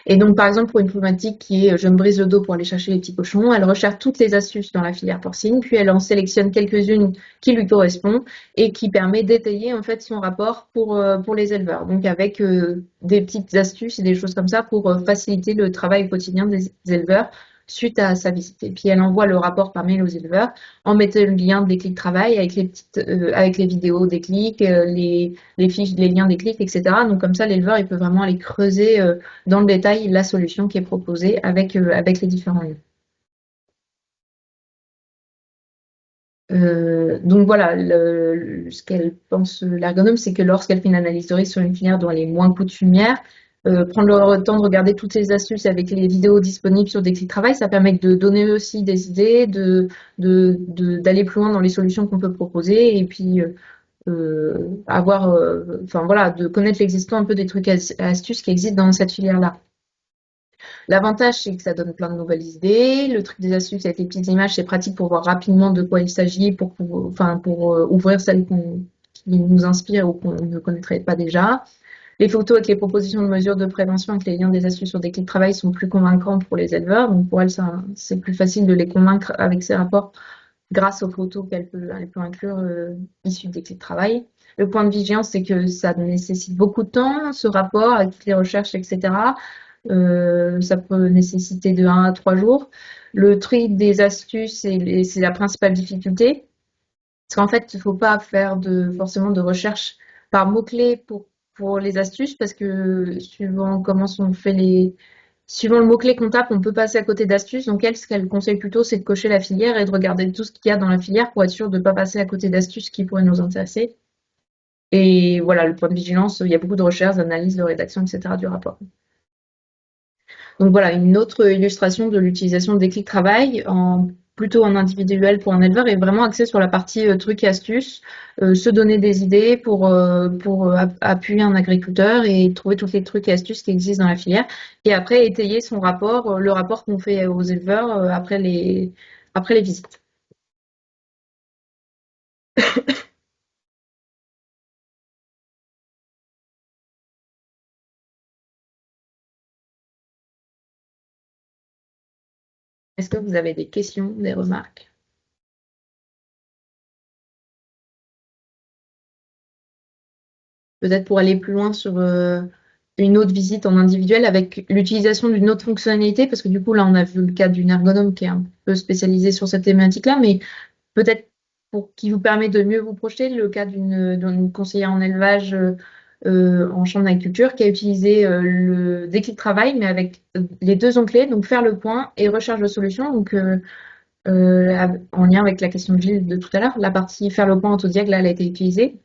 Et donc, par exemple, pour une problématique qui est je me brise le dos pour aller chercher les petits cochons, elle recherche toutes les astuces dans la filière porcine, puis elle en sélectionne quelques-unes qui lui correspondent et qui permet d'étayer en fait son rapport pour les éleveurs. Donc, avec des petites astuces et des choses comme ça pour faciliter le travail quotidien des éleveurs suite à sa visite. Et puis, elle envoie le rapport par mail aux éleveurs en mettant le lien des clics travail avec les vidéos des clics, les fiches, les liens des clics, etc. Donc, comme ça, l'éleveur, il peut vraiment aller creuser dans le détail la solution qui est proposée avec les différents lieux. Donc voilà, ce qu'elle pense, l'ergonome, c'est que lorsqu'elle fait une analyse de risque sur une filière dont elle est moins coutumière, prendre le temps de regarder toutes les astuces avec les vidéos disponibles sur des clics de travail, ça permet de donner aussi des idées, d'aller plus loin dans les solutions qu'on peut proposer et puis enfin voilà, de connaître l'existant un peu des trucs et astuces qui existent dans cette filière-là. L'avantage, c'est que ça donne plein de nouvelles idées. Le truc des astuces avec les petites images, c'est pratique pour voir rapidement de quoi il s'agit, pour ouvrir celles qui nous inspirent ou qu'on ne connaîtrait pas déjà. Les photos avec les propositions de mesures de prévention avec les liens des astuces sur des clics de travail sont plus convaincants pour les éleveurs. Donc pour elles, c'est plus facile de les convaincre avec ces rapports grâce aux photos qu'elle peut inclure issues des clics de travail. Le point de vigilance, c'est que ça nécessite beaucoup de temps, ce rapport avec toutes les recherches, etc. Ça peut nécessiter de 1 à 3 jours. Le tri des astuces, c'est la principale difficulté. Parce qu'en fait, il ne faut pas faire forcément de recherche par mots-clés pour les astuces, parce que suivant comment on fait suivant le mot-clé qu'on tape, on peut passer à côté d'astuces. Donc elle, ce qu'elle conseille plutôt, c'est de cocher la filière et de regarder tout ce qu'il y a dans la filière pour être sûr de ne pas passer à côté d'astuces qui pourraient nous intéresser. Et voilà, le point de vigilance, il y a beaucoup de recherches, d'analyses, de rédaction, etc. du rapport. Donc voilà, une autre illustration de l'utilisation des clics travail plutôt en individuel pour un éleveur est vraiment axée sur la partie trucs et astuces, se donner des idées pour appuyer un agriculteur et trouver tous les trucs et astuces qui existent dans la filière. Et après, étayer son rapport, le rapport qu'on fait aux éleveurs après les visites. Est-ce que vous avez des questions, des remarques? Peut-être pour aller plus loin sur une autre visite en individuel avec l'utilisation d'une autre fonctionnalité, parce que du coup, là, on a vu le cas d'une ergonome qui est un peu spécialisée sur cette thématique-là, mais peut-être qui vous permet de mieux vous projeter, le cas d'une conseillère en élevage en chambre d'agriculture qui a utilisé le déclic travail, mais avec les deux onglets, donc faire le point et recherche de solutions. Donc, en lien avec la question de Gilles de tout à l'heure, la partie faire le point autodiag, là, elle a été utilisée.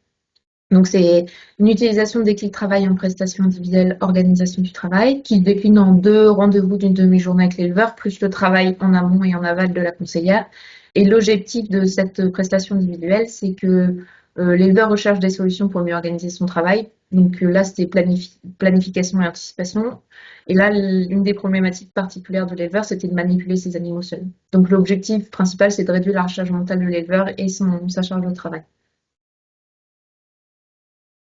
Donc, c'est une utilisation de déclic travail en prestation individuelle, organisation du travail, qui décline en 2 rendez-vous d'une demi-journée avec l'éleveur, plus le travail en amont et en aval de la conseillère. Et l'objectif de cette prestation individuelle, c'est que l'éleveur recherche des solutions pour mieux organiser son travail. Donc là, c'était planification et anticipation. Et là, l'une des problématiques particulières de l'éleveur, c'était de manipuler ses animaux seuls. Donc l'objectif principal, c'est de réduire la charge mentale de l'éleveur et sa charge de travail.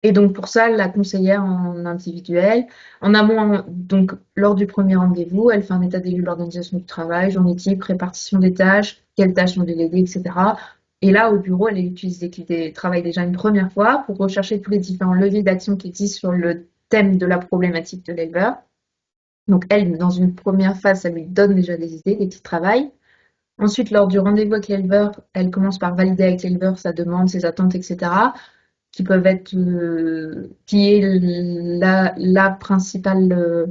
Et donc pour ça, la conseillère en individuel, en amont, donc lors du premier rendez-vous, elle fait un état des lieux de l'organisation du travail, journée type, répartition des tâches, quelles tâches sont déléguées, etc. Et là, au bureau, elle utilise l'équipe de travail déjà une première fois pour rechercher tous les différents leviers d'action qui existent sur le thème de la problématique de l'éleveur. Donc elle, dans une première phase, ça lui donne déjà des idées, des petits travails. Ensuite, lors du rendez-vous avec l'éleveur, elle commence par valider avec l'éleveur sa demande, ses attentes, etc., qui peuvent être qui est la principale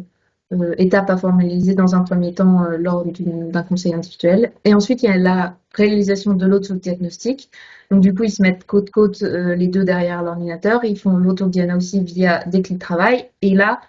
étape à formaliser dans un premier temps lors d'un conseil individuel. Et ensuite, il y a la réalisation de l'autodiagnostic. Donc du coup, ils se mettent côte à côte les deux derrière l'ordinateur. Ils font l'autodiagnostic via des clics de travail. Et là,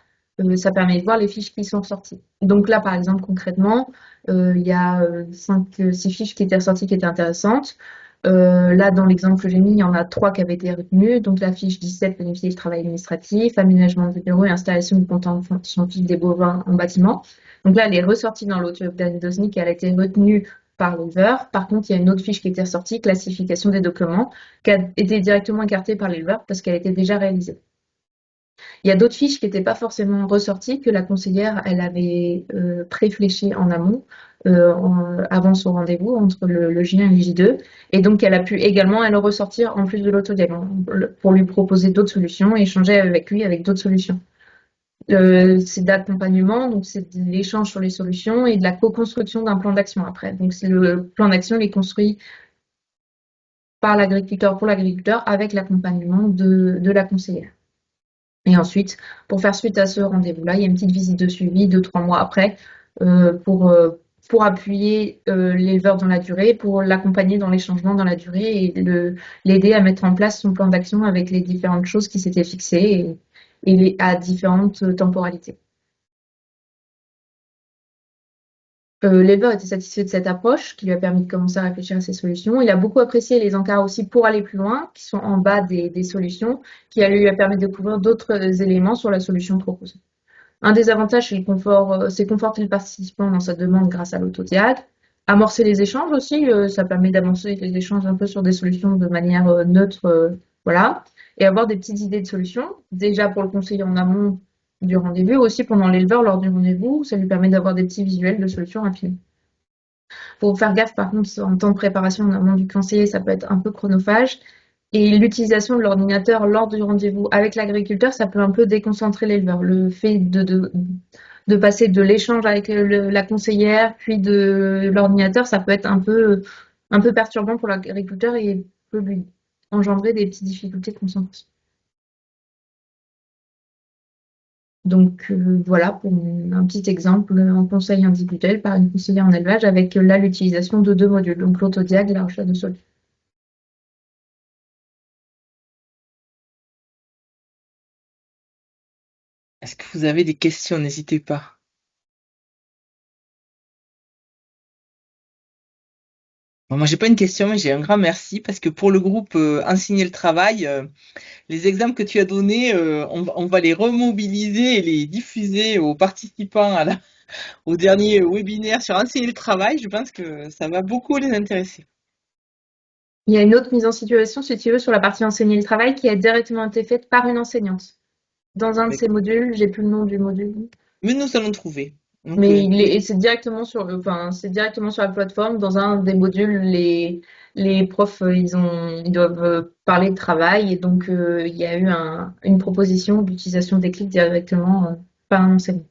ça permet de voir les fiches qui sont sorties. Donc là, par exemple, concrètement, il y a 5-6 fiches qui étaient ressorties qui étaient intéressantes. Là, dans l'exemple que j'ai mis, il y en a 3 qui avaient été retenues. Donc, la fiche 17, planifier le travail administratif, aménagement des bureaux et installation du compteur scientifique des bovins en bâtiment. Donc là, elle est ressortie dans l'autodiagnostic et elle a été retenue par l'éleveur. Par contre, il y a une autre fiche qui était ressortie, classification des documents, qui a été directement écartée par l'éleveur parce qu'elle était déjà réalisée. Il y a d'autres fiches qui n'étaient pas forcément ressorties, que la conseillère, elle avait préfléchies en amont, avant son rendez-vous, entre le J1 et le J2. Et donc, elle a pu également, elle ressortir en plus de l'autodiagnostic pour lui proposer d'autres solutions et échanger avec lui avec d'autres solutions. C'est d'accompagnement, donc c'est de l'échange sur les solutions et de la co-construction d'un plan d'action après. Donc, c'est le plan d'action, il est construit par l'agriculteur pour l'agriculteur avec l'accompagnement de la conseillère. Et ensuite, pour faire suite à ce rendez-vous-là, il y a une petite visite de suivi 2-3 mois après pour appuyer l'éleveur dans la durée, pour l'accompagner dans les changements dans la durée et l'aider à mettre en place son plan d'action avec les différentes choses qui s'étaient fixées et à différentes temporalités. L'éleveur était satisfait de cette approche qui lui a permis de commencer à réfléchir à ses solutions. Il a beaucoup apprécié les encarts aussi pour aller plus loin, qui sont en bas des solutions, qui lui a permis de découvrir d'autres éléments sur la solution proposée. Un des avantages, c'est conforter le participant dans sa demande grâce à l'autodiag. Amorcer les échanges aussi, ça permet d'avancer les échanges un peu sur des solutions de manière neutre, voilà. Et avoir des petites idées de solutions, déjà pour le conseiller en amont du rendez-vous, aussi pendant l'éleveur lors du rendez-vous, ça lui permet d'avoir des petits visuels de solutions rapides. Faut faire gaffe par contre en temps de préparation en amont du conseiller, ça peut être un peu chronophage. Et l'utilisation de l'ordinateur lors du rendez-vous avec l'agriculteur, ça peut un peu déconcentrer l'éleveur. Le fait de passer de l'échange avec la conseillère, puis de l'ordinateur, ça peut être un peu perturbant pour l'agriculteur et peut lui engendrer des petites difficultés de concentration. Donc voilà pour un petit exemple en conseil individuel par une conseillère en élevage avec là l'utilisation de 2 modules, donc l'autodiag et la recherche de solutions. Est-ce que vous avez des questions? N'hésitez pas. Bon, moi, j'ai pas une question, mais j'ai un grand merci parce que pour le groupe Enseigner le travail, les exemples que tu as donnés, on va les remobiliser et les diffuser aux participants au dernier webinaire sur Enseigner le travail. Je pense que ça va beaucoup les intéresser. Il y a une autre mise en situation, si tu veux, sur la partie enseigner le travail qui a directement été faite par une enseignante. Dans un de ces modules, j'ai plus le nom du module, Mais nous allons trouver. Donc, mais c'est directement c'est directement sur la plateforme. Dans un des modules, les profs, ils doivent parler de travail et donc il y a eu une proposition d'utilisation des clics directement par un enseignant.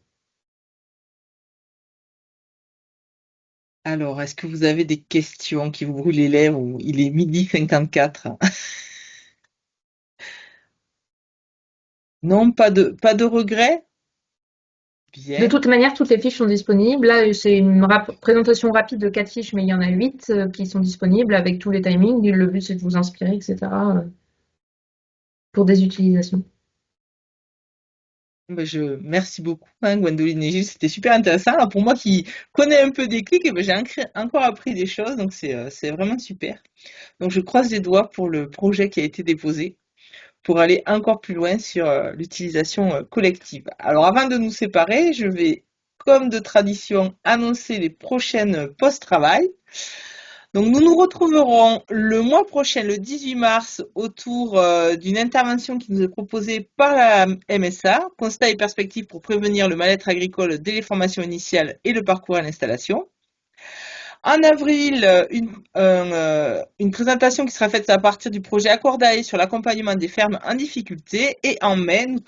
alors, est-ce que vous avez des questions qui vous brûlent les lèvres ou il est 12h54? Non, pas de regret? De Bien. toute manière, toutes les fiches sont disponibles. Là, c'est une présentation rapide de 4 fiches, mais il y en a 8 qui sont disponibles avec tous les timings. Le but, c'est de vous inspirer, etc. Pour des utilisations. Ben, merci beaucoup, hein, Gwendoline et Gilles, c'était super intéressant. Alors, pour moi qui connais un peu des clics, eh ben, j'ai encore appris des choses, donc c'est vraiment super. Donc, je croise les doigts pour le projet qui a été déposé, pour aller encore plus loin sur l'utilisation collective. Alors, avant de nous séparer, je vais, comme de tradition, annoncer les prochaines post-travail. Donc nous nous retrouverons le mois prochain, le 18 mars, autour d'une intervention qui nous est proposée par la MSA, Constat et perspectives pour prévenir le mal-être agricole dès les formations initiales et le parcours à l'installation. En avril, une présentation qui sera faite à partir du projet Accordae sur l'accompagnement des fermes en difficulté. Et en mai, nous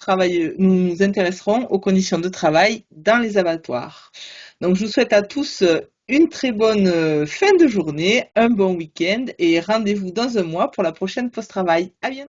nous intéresserons aux conditions de travail dans les abattoirs. Donc je vous souhaite à tous une très bonne fin de journée, un bon week-end et rendez-vous dans un mois pour la prochaine post-travail. À bientôt.